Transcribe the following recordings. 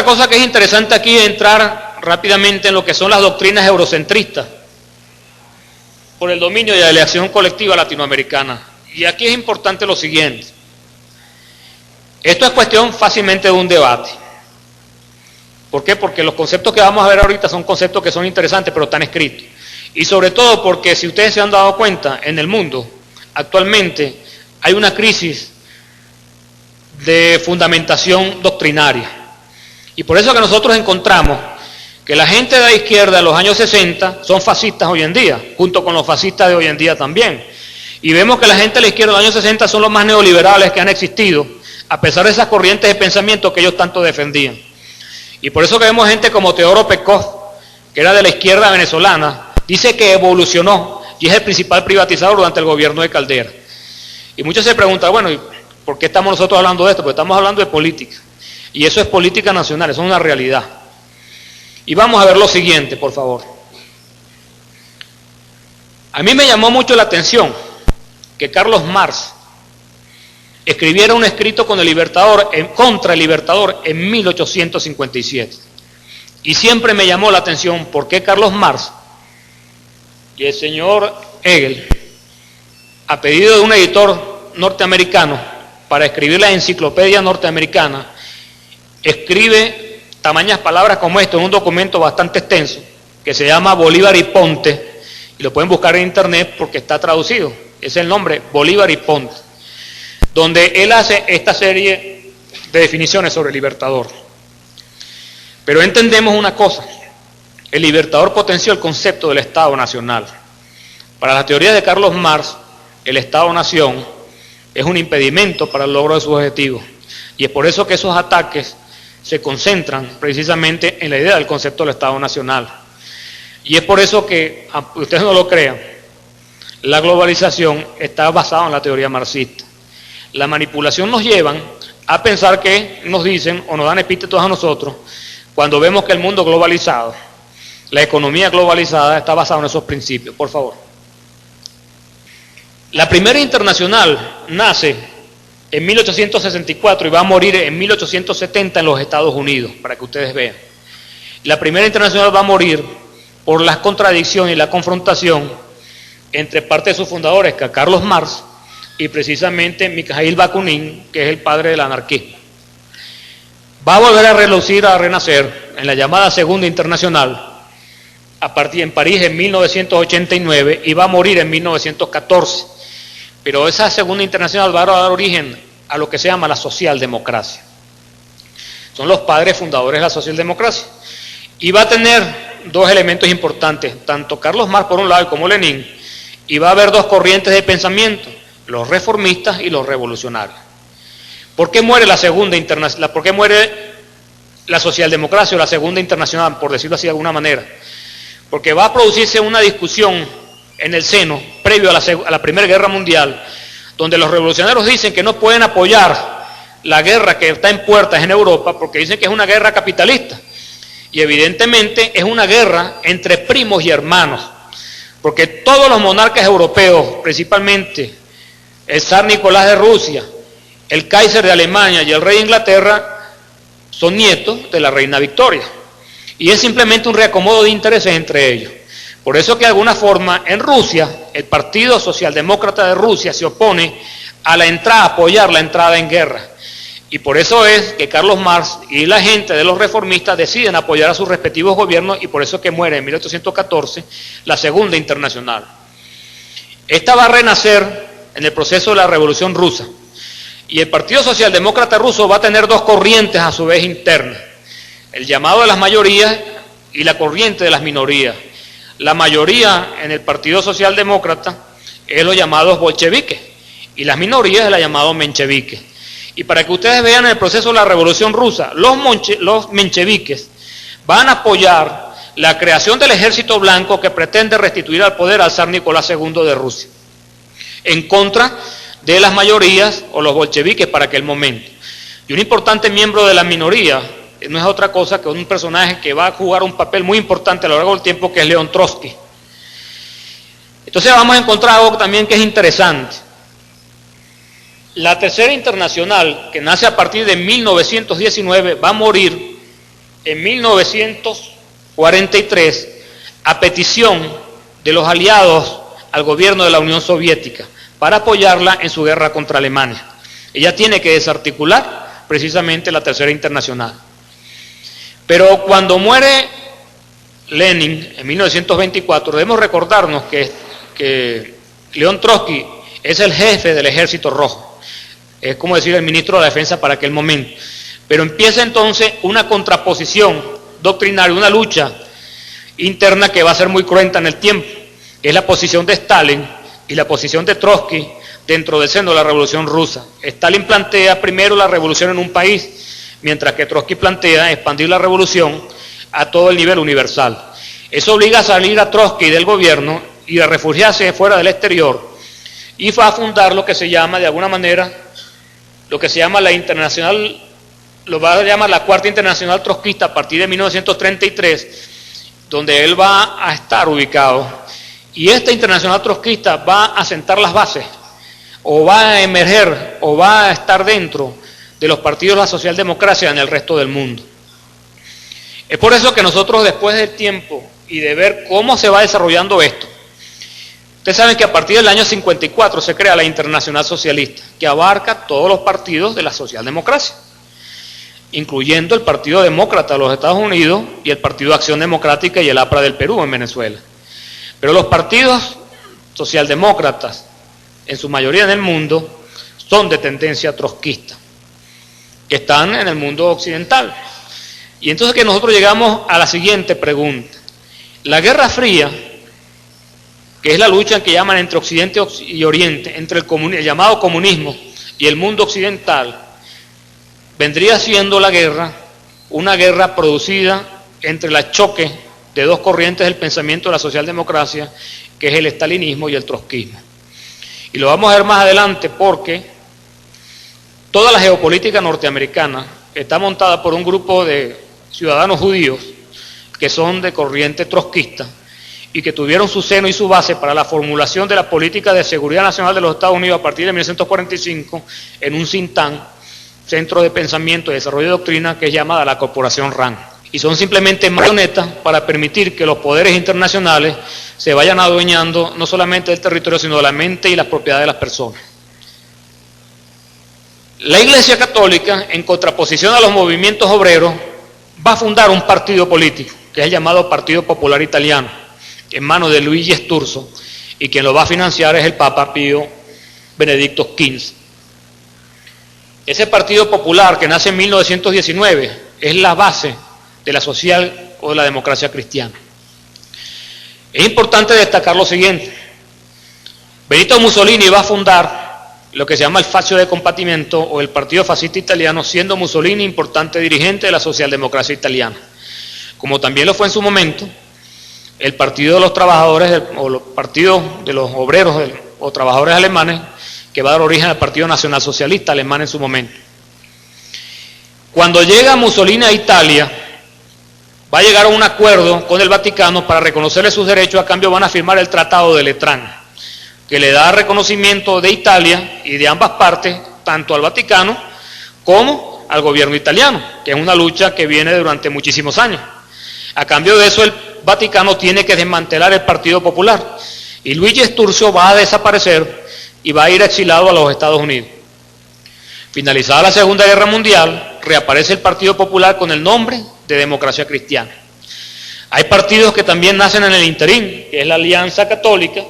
cosa que es interesante aquí es entrar rápidamente en lo que son las doctrinas eurocentristas por el dominio de la elección colectiva latinoamericana. Y aquí es importante lo siguiente. Esto es cuestión fácilmente de un debate. ¿Por qué? Porque los conceptos que vamos a ver ahorita son conceptos que son interesantes, pero están escritos. Y sobre todo porque, si ustedes se han dado cuenta, en el mundo actualmente hay una crisis de fundamentación doctrinaria. Y por eso que nosotros encontramos que la gente de la izquierda de los años 60 son fascistas hoy en día, junto con los fascistas de hoy en día también. Y vemos que la gente de la izquierda de los años 60 son los más neoliberales que han existido, a pesar de esas corrientes de pensamiento que ellos tanto defendían. Y por eso que vemos gente como Teodoro Pekov, que era de la izquierda venezolana, dice que evolucionó y es el principal privatizador durante el gobierno de Caldera. Y muchos se preguntan, bueno, ¿y por qué estamos nosotros hablando de esto? Porque estamos hablando de política. Y eso es política nacional, eso es una realidad. Y vamos a ver lo siguiente, por favor. A mí me llamó mucho la atención que Carlos Marx escribiera un escrito con el Libertador, contra el Libertador en 1857. Y siempre me llamó la atención por qué Carlos Marx y el señor Hegel, a pedido de un editor norteamericano para escribir la enciclopedia norteamericana, escribe tamañas palabras como esto en un documento bastante extenso que se llama Bolívar y Ponte, y lo pueden buscar en internet porque está traducido, es el nombre, Bolívar y Ponte, donde él hace esta serie de definiciones sobre el Libertador. Pero entendemos una cosa, el Libertador potenció el concepto del Estado Nacional. Para la teoría de Carlos Marx, el Estado-Nación es un impedimento para el logro de sus objetivos, y es por eso que esos ataques se concentran precisamente en la idea del concepto del Estado Nacional. Y es por eso que, aunque ustedes no lo crean, la globalización está basada en la teoría marxista. La manipulación nos lleva a pensar que nos dicen o nos dan epítetos a nosotros cuando vemos que el mundo globalizado, la economía globalizada está basada en esos principios. Por favor. La primera internacional nace en 1864 y va a morir en 1870 en los Estados Unidos, para que ustedes vean. La primera internacional va a morir por las contradicciones y la confrontación entre parte de sus fundadores, que Carlos Marx, y precisamente Mikhail Bakunin, que es el padre del anarquismo. Va a volver a relucir, a renacer en la llamada Segunda Internacional, a partir en París en 1989, y va a morir en 1914. Pero esa Segunda Internacional va a dar origen a lo que se llama la socialdemocracia. Son los padres fundadores de la socialdemocracia. Y va a tener dos elementos importantes, tanto Carlos Marx por un lado como Lenin, y va a haber dos corrientes de pensamiento, los reformistas y los revolucionarios. ¿Por qué muere la Segunda Internacional? ¿Por qué muere la socialdemocracia o la Segunda Internacional, por decirlo así de alguna manera? Porque va a producirse una discusión en el seno, previo a la Primera Guerra Mundial, donde los revolucionarios dicen que no pueden apoyar la guerra que está en puertas en Europa, porque dicen que es una guerra capitalista, y evidentemente es una guerra entre primos y hermanos, porque todos los monarcas europeos, principalmente el zar Nicolás de Rusia, el Kaiser de Alemania y el rey de Inglaterra, son nietos de la reina Victoria, y es simplemente un reacomodo de intereses entre ellos. Por eso que de alguna forma en Rusia, el Partido Socialdemócrata de Rusia se opone a la entrada, a apoyar la entrada en guerra. Y por eso es que Carlos Marx y la gente de los reformistas deciden apoyar a sus respectivos gobiernos, y por eso que muere en 1814 la Segunda Internacional. Esta va a renacer en el proceso de la Revolución Rusa. Y el Partido Socialdemócrata ruso va a tener dos corrientes a su vez internas, el llamado de las mayorías y la corriente de las minorías. La mayoría en el Partido Socialdemócrata es los llamados bolcheviques y las minorías es la llamado mencheviques. Y para que ustedes vean el proceso de la Revolución Rusa, los mencheviques van a apoyar la creación del ejército blanco que pretende restituir al poder al zar Nicolás II de Rusia, en contra de las mayorías o los bolcheviques para aquel momento. Y un importante miembro de la minoría no es otra cosa que un personaje que va a jugar un papel muy importante a lo largo del tiempo, que es León Trotsky. Entonces vamos a encontrar algo también que es interesante. La Tercera Internacional, que nace a partir de 1919, va a morir en 1943 a petición de los aliados al gobierno de la Unión Soviética para apoyarla en su guerra contra Alemania. Ella tiene que desarticular precisamente la Tercera Internacional. Pero cuando muere Lenin en 1924, debemos recordarnos que León Trotsky es el jefe del Ejército Rojo, es como decir el ministro de la Defensa para aquel momento. Pero empieza entonces una contraposición doctrinaria, una lucha interna que va a ser muy cruenta en el tiempo. Es la posición de Stalin y la posición de Trotsky dentro del seno de la Revolución Rusa. Stalin plantea primero la revolución en un país, mientras que Trotsky plantea expandir la revolución a todo el nivel universal. Eso obliga a salir a Trotsky del gobierno y a refugiarse fuera del exterior, y va a fundar lo que se llama, de alguna manera, lo que se llama la Internacional, lo va a llamar la Cuarta Internacional Trotskista a partir de 1933, donde él va a estar ubicado. Y esta Internacional Trotskista va a sentar las bases, o va a emerger, o va a estar dentro de los partidos de la socialdemocracia en el resto del mundo. Es por eso que nosotros, después del tiempo y de ver cómo se va desarrollando esto, ustedes saben que a partir del año 54 se crea la Internacional Socialista, que abarca todos los partidos de la socialdemocracia, incluyendo el Partido Demócrata de los Estados Unidos y el Partido de Acción Democrática y el APRA del Perú en Venezuela. Pero los partidos socialdemócratas, en su mayoría en el mundo, son de tendencia trotskista, que están en el mundo occidental. Y entonces que nosotros llegamos a la siguiente pregunta. La Guerra Fría, que es la lucha que llaman entre Occidente y Oriente, entre el llamado comunismo y el mundo occidental, vendría siendo la guerra, una guerra producida entre el choque de dos corrientes del pensamiento de la socialdemocracia, que es el estalinismo y el trotskismo. Y lo vamos a ver más adelante porque toda la geopolítica norteamericana está montada por un grupo de ciudadanos judíos que son de corriente trotskista y que tuvieron su seno y su base para la formulación de la política de seguridad nacional de los Estados Unidos a partir de 1945 en un think tank, Centro de Pensamiento y Desarrollo de Doctrina, que es llamada la Corporación RAND. Y son simplemente marionetas para permitir que los poderes internacionales se vayan adueñando no solamente del territorio, sino de la mente y las propiedades de las personas. La Iglesia Católica, en contraposición a los movimientos obreros, va a fundar un partido político, que es el llamado Partido Popular Italiano, en manos de Luigi Sturzo, y quien lo va a financiar es el Papa Pío Benedicto XV. Ese Partido Popular, que nace en 1919, es la base de la social o de la democracia cristiana. Es importante destacar lo siguiente. Benito Mussolini va a fundar lo que se llama el Fascio de Combattimento o el Partido Fascista Italiano, siendo Mussolini importante dirigente de la socialdemocracia italiana, como también lo fue en su momento el Partido de los Trabajadores o el Partido de los Obreros o Trabajadores Alemanes, que va a dar origen al Partido Nacional Socialista Alemán en su momento. Cuando llega Mussolini a Italia, va a llegar a un acuerdo con el Vaticano para reconocerle sus derechos. A cambio van a firmar el Tratado de Letrán, que le da reconocimiento de Italia y de ambas partes, tanto al Vaticano como al gobierno italiano, que es una lucha que viene durante muchísimos años. A cambio de eso, el Vaticano tiene que desmantelar el Partido Popular, y Luigi Sturzo va a desaparecer y va a ir exilado a los Estados Unidos. Finalizada la Segunda Guerra Mundial, reaparece el Partido Popular con el nombre de Democracia Cristiana. Hay partidos que también nacen en el interín, que es la Alianza Católica,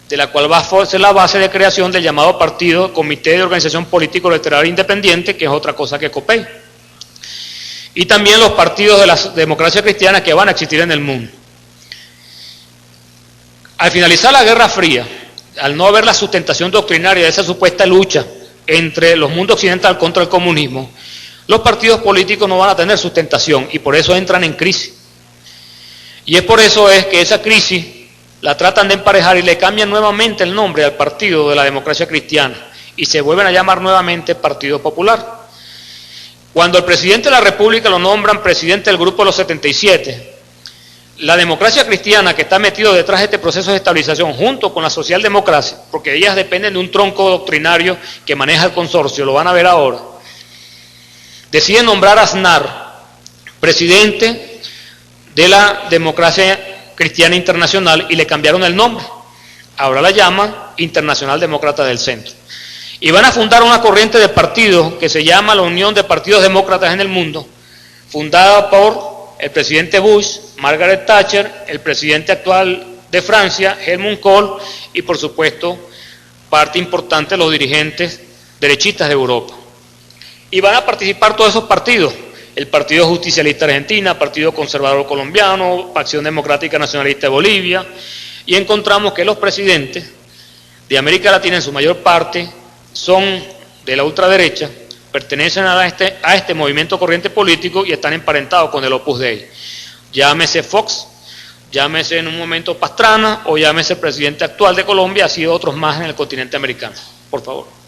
de la cual va a ser la base de creación del llamado Partido Comité de Organización Político Electoral Independiente, que es otra cosa que COPEI. Y también los partidos de la democracia cristiana que van a existir en el mundo. Al finalizar la Guerra Fría, al no haber la sustentación doctrinaria de esa supuesta lucha entre los mundos occidental contra el comunismo, los partidos políticos no van a tener sustentación y por eso entran en crisis. Y es por eso es que esa crisis la tratan de emparejar y le cambian nuevamente el nombre al Partido de la Democracia Cristiana y se vuelven a llamar nuevamente Partido Popular. Cuando el presidente de la República lo nombran presidente del Grupo de los 77, la democracia cristiana que está metido detrás de este proceso de estabilización junto con la socialdemocracia, porque ellas dependen de un tronco doctrinario que maneja el consorcio, lo van a ver ahora, decide nombrar a Aznar presidente de la Democracia Cristiana Internacional y le cambiaron el nombre. Ahora la llaman Internacional Demócrata del Centro. Y van a fundar una corriente de partidos que se llama la Unión de Partidos Demócratas en el Mundo, fundada por el presidente Bush, Margaret Thatcher, el presidente actual de Francia, Helmut Kohl, y por supuesto parte importante de los dirigentes derechistas de Europa. Y van a participar todos esos partidos: el Partido Justicialista Argentina, Partido Conservador Colombiano, Acción Democrática Nacionalista de Bolivia, y encontramos que los presidentes de América Latina en su mayor parte son de la ultraderecha, pertenecen a este movimiento corriente político y están emparentados con el Opus Dei. Llámese Fox, llámese en un momento Pastrana o llámese el presidente actual de Colombia, así otros más en el continente americano. Por favor.